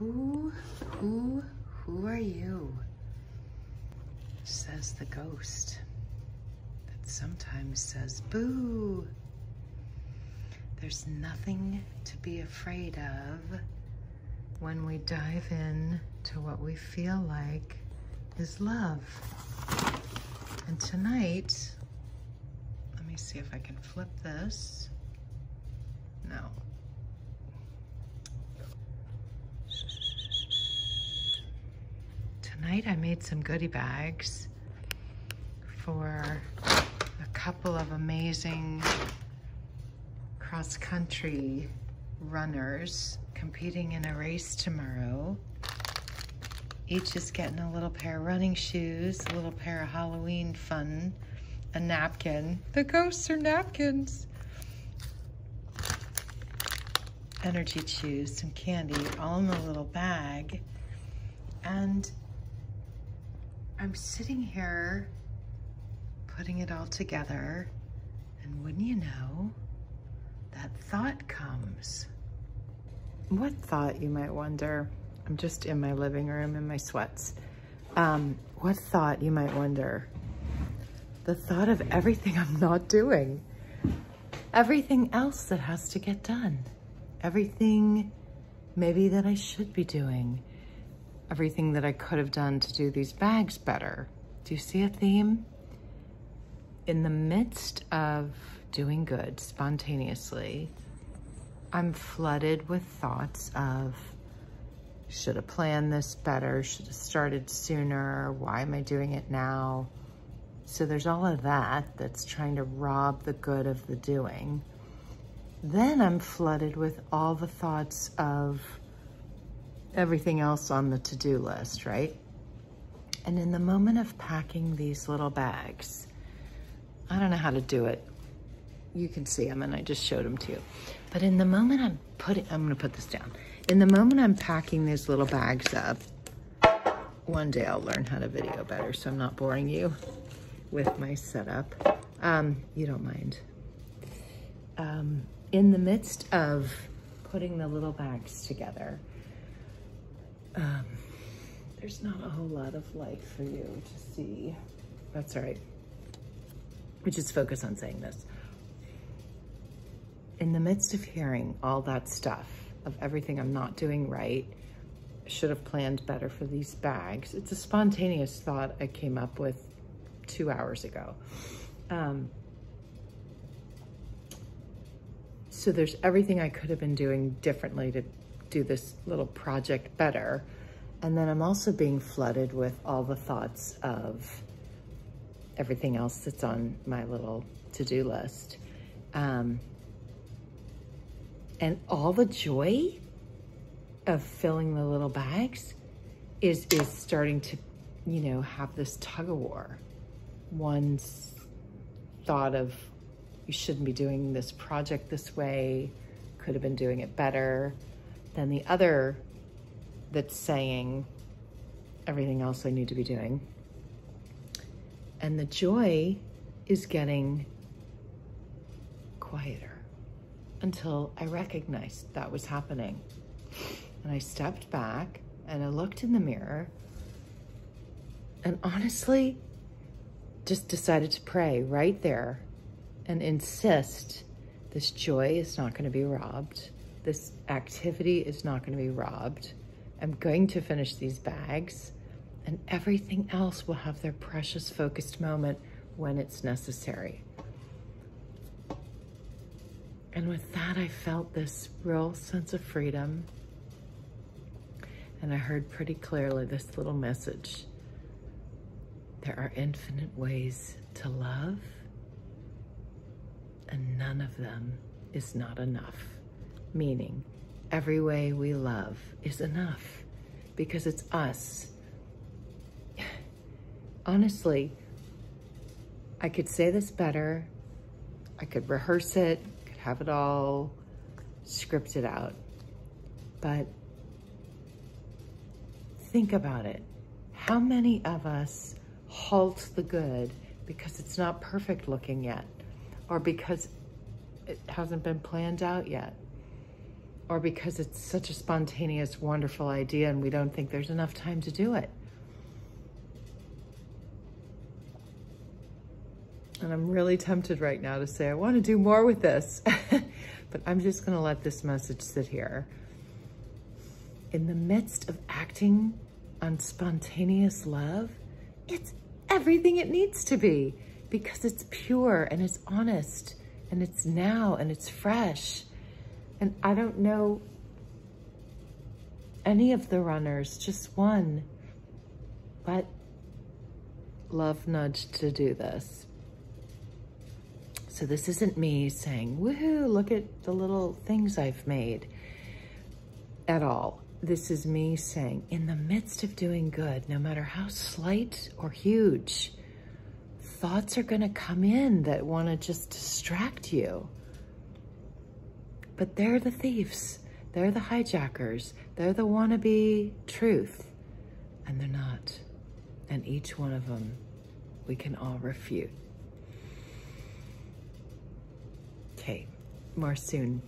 Who are you? Says the ghost that sometimes says, boo. There's nothing to be afraid of when we dive in to what we feel like is love. And tonight, let me see if I can flip this. No. Tonight I made some goodie bags for a couple of amazing cross-country runners competing in a race tomorrow. Each is getting a little pair of running shoes, a little pair of Halloween fun, a napkin. The ghosts are napkins. Energy chews, some candy, all in a little bag. And I'm sitting here putting it all together, and wouldn't you know, that thought comes. What thought, you might wonder? I'm just in my living room in my sweats. What thought, you might wonder? The thought of everything I'm not doing. Everything else that has to get done. Everything maybe that I should be doing. Everything that I could have done to do these bags better. Do you see a theme? In the midst of doing good spontaneously, I'm flooded with thoughts of, should have planned this better, should have started sooner, why am I doing it now? So there's all of that that's trying to rob the good of the doing. Then I'm flooded with all the thoughts of everything else on the to-do list, right? And in the moment of packing these little bags, I don't know how to do it. You can see them, and I just showed them to you. But in the moment I'm gonna put this down. In the moment I'm packing these little bags up, one day I'll learn how to video better, so I'm not boring you with my setup. You don't mind. In the midst of putting the little bags together, there's not a whole lot of light for you to see. That's all right. We just focus on saying this. In the midst of hearing all that stuff, of everything I'm not doing right, should have planned better for these bags. It's a spontaneous thought I came up with 2 hours ago. So there's everything I could have been doing differently to do this little project better. And then I'm also being flooded with all the thoughts of everything else that's on my little to-do list. And all the joy of filling the little bags is starting to, you know, have this tug of war. One's thought of, you shouldn't be doing this project this way, could have been doing it better. Then the other that's saying everything else I need to be doing. And the joy is getting quieter until I recognized that was happening. And I stepped back and I looked in the mirror and honestly just decided to pray right there and insist this joy is not going to be robbed. This activity is not going to be robbed. I'm going to finish these bags, and everything else will have their precious focused moment when it's necessary. And with that, I felt this real sense of freedom. And I heard pretty clearly this little message. There are infinite ways to love, and none of them is not enough. Meaning, every way we love is enough because it's us. Honestly, I could say this better. I could rehearse it, could have it all scripted out. But think about it. How many of us halt the good because it's not perfect looking yet, or because it hasn't been planned out yet, or because it's such a spontaneous, wonderful idea and we don't think there's enough time to do it. And I'm really tempted right now to say, I want to do more with this, but I'm just going to let this message sit here. In the midst of acting on spontaneous love, it's everything it needs to be, because it's pure and it's honest and it's now and it's fresh. And I don't know any of the runners, just one, but love nudged to do this. So this isn't me saying, woohoo, look at the little things I've made at all. This is me saying, in the midst of doing good, no matter how slight or huge, thoughts are gonna come in that wanna just distract you. But they're the thieves, they're the hijackers, they're the wannabe truth, and they're not. And each one of them, we can all refute. Okay, more soon.